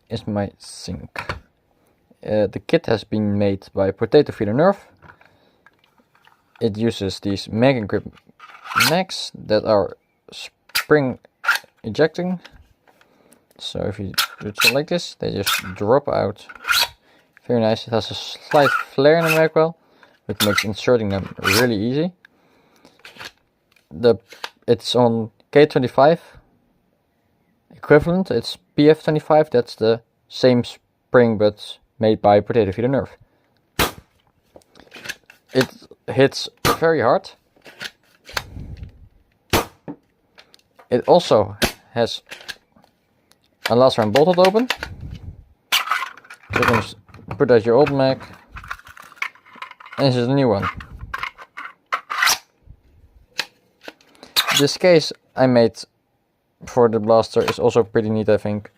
is my zinc. The kit has been made by Potato Feeder Nerf. It uses these mag grip mags that are spring ejecting. So if you do it like this, they just drop out. Very nice. It has a slight flare in the mag well, which makes inserting them really easy. It's on K25 equivalent. It's PF25. That's the same spring but made by Potato Feeder Nerf. It hits very hard. It also has a last round bolt hold open. So you can just put out your old mag. And this is the new one. This case I made for the blaster is also pretty neat, I think.